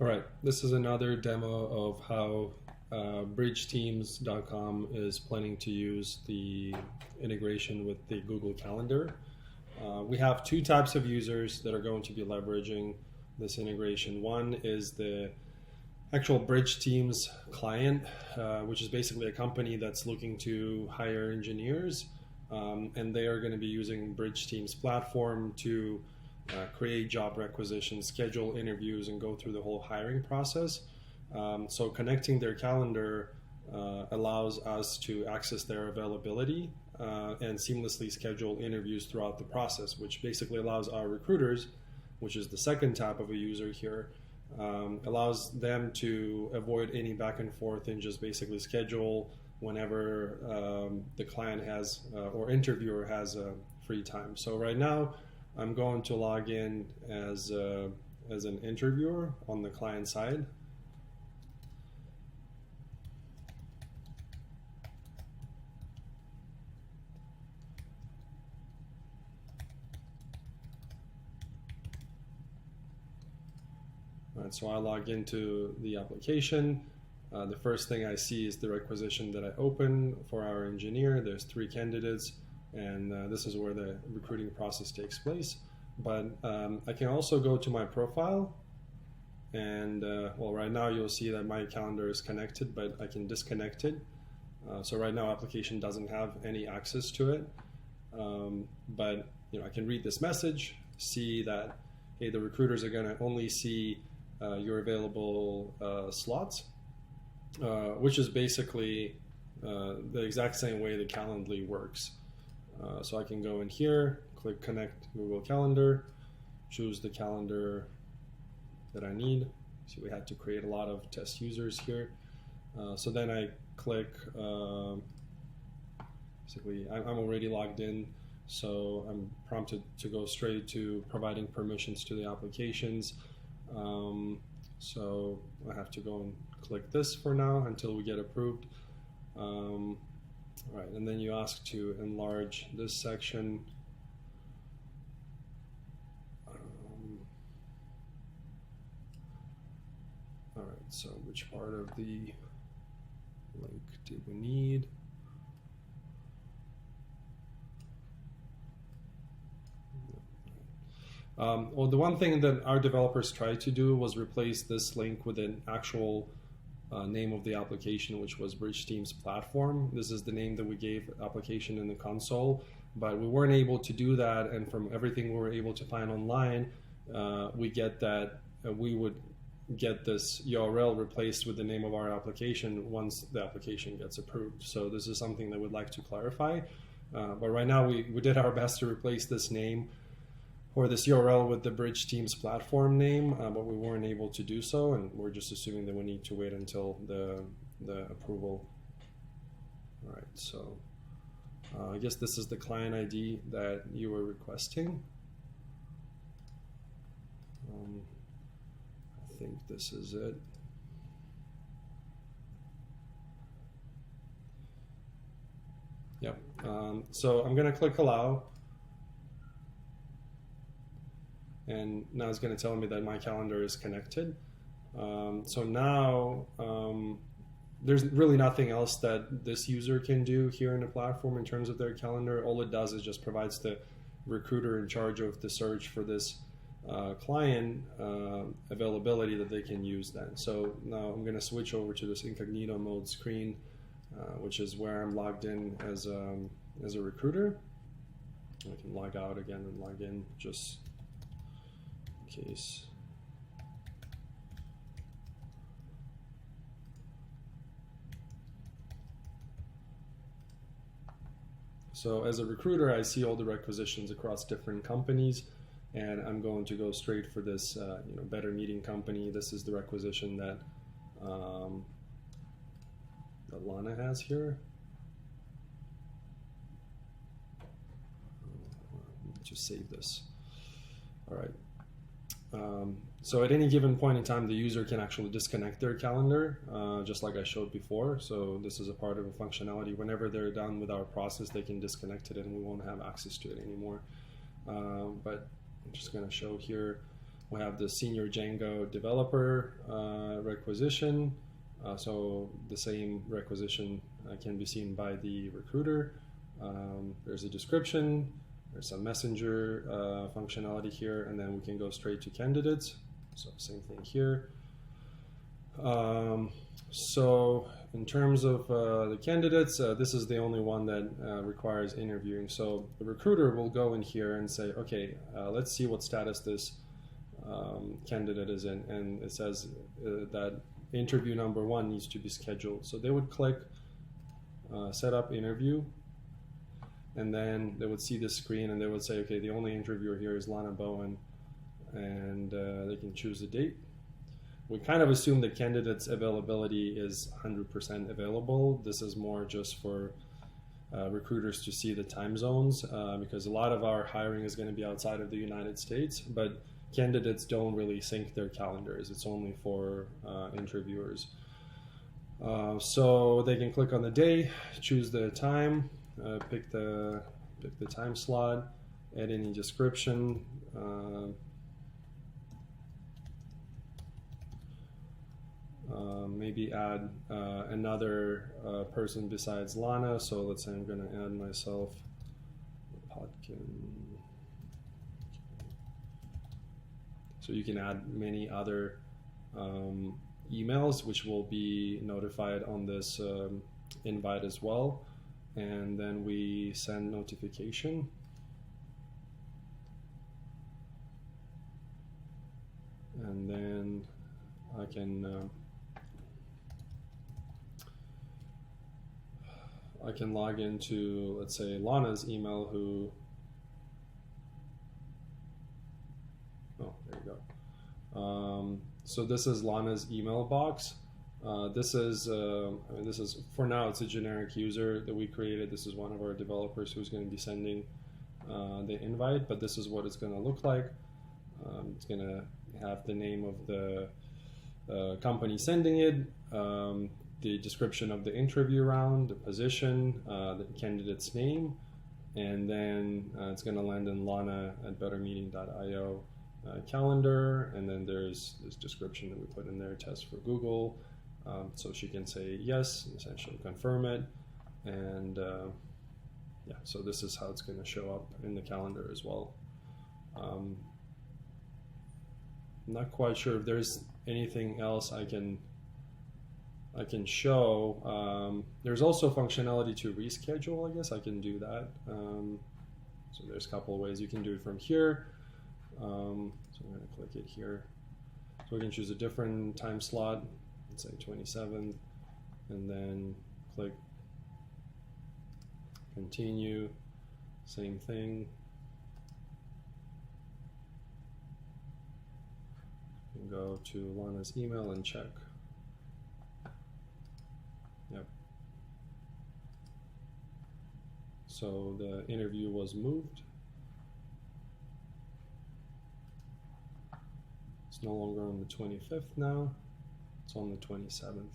All right, this is another demo of how bridgeteams.com is planning to use the integration with the Google Calendar. We have two types of users that are going to be leveraging this integration. One is the actual Bridge Teams client, which is basically a company that's looking to hire engineers, and they are going to be using Bridge Teams platform to create job requisitions, schedule interviews, and go through the whole hiring process. So connecting their calendar allows us to access their availability and seamlessly schedule interviews throughout the process, which basically allows our recruiters, which is the second type of a user here, allows them to avoid any back and forth and just basically schedule whenever the client has or interviewer has free time. So right now, I'm going to log in as an interviewer on the client side. All right, so I log into the application. The first thing I see is the requisition that I open for our engineer. There's 3 candidates, and this is where the recruiting process takes place. But I can also go to my profile, and well, right now you'll see that my calendar is connected, but I can disconnect it. So right now, application doesn't have any access to it. But I can read this message, see that hey, the recruiters are going to only see your available slots, which is basically the exact same way the Calendly works. So I can go in here, click Connect Google Calendar, choose the calendar that I need. So we had to create a lot of test users here. So then I click, basically I'm already logged in, so I'm prompted to go straight to providing permissions to the applications. So I have to go and click this for now until we get approved. All right, and then you ask to enlarge this section. All right, so which part of the link do we need? Well, the one thing that our developers tried to do was replace this link with an actual name of the application, which was Bridge Teams Platform. This is the name that we gave application in the console, but we weren't able to do that. And from everything we were able to find online, we get that we would get this URL replaced with the name of our application once the application gets approved. So this is something that we'd like to clarify. But right now we did our best to replace this name or this URL with the Bridge Teams platform name, but we weren't able to do so, and we're just assuming that we need to wait until the approval. All right, so I guess this is the client ID that you were requesting. I think this is it. Yep. So I'm going to click allow. And now it's going to tell me that my calendar is connected. So now there's really nothing else that this user can do here in the platform in terms of their calendar. All it does is just provides the recruiter in charge of the search for this client availability that they can use then. So now I'm going to switch over to this incognito mode screen, which is where I'm logged in as a recruiter. I can log out again and log in just case. So as a recruiter, I see all the requisitions across different companies, and I'm going to go straight for this better meeting company. This is the requisition that that Lana has here. Just save this. All right. So at any given point in time, the user can actually disconnect their calendar, just like I showed before. So this is a part of a functionality. Whenever they're done with our process, they can disconnect it and we won't have access to it anymore. But I'm just going to show here We have the senior Django developer requisition. So the same requisition can be seen by the recruiter. There's a description, there's some messenger functionality here, and then we can go straight to candidates. So same thing here. So in terms of the candidates, this is the only one that requires interviewing. So the recruiter will go in here and say, okay, let's see what status this candidate is in, and it says that interview number 1 needs to be scheduled. So they would click set up interview, and then they would see this screen and they would say, okay, the only interviewer here is Lana Bowen, and they can choose a date. We kind of assume the candidate's availability is 100% available. This is more just for recruiters to see the time zones, because a lot of our hiring is going to be outside of the United States, but candidates don't really sync their calendars. It's only for interviewers. So they can click on the day, choose the time, pick the time slot, add any description. Maybe add another person besides Lana. So let's say I'm going to add myself, Potkin. So you can add many other emails which will be notified on this invite as well. And then we send notification. And then I can log into, let's say, Lana's email, there you go. So this is Lana's email box. This is for now, it's a generic user that we created. This is one of our developers who's going to be sending the invite, but this is what it's going to look like. It's going to have the name of the company sending it, the description of the interview round, the position, the candidate's name, and then it's going to land in lana@bettermeeting.io calendar, and then there's this description that we put in there, test for Google, so she can say yes, essentially confirm it, and yeah, so this is how it's going to show up in the calendar as well. I'm not quite sure if there's anything else I can show. There's also functionality to reschedule. I guess I can do that. So there's a couple of ways you can do it from here. So I'm going to click it here. So we can choose a different time slot, let's say 27th, and then click continue. Same thing. And go to Lana's email and check. Yep. So the interview was moved. It's no longer on the 25th now. It's on the 27th.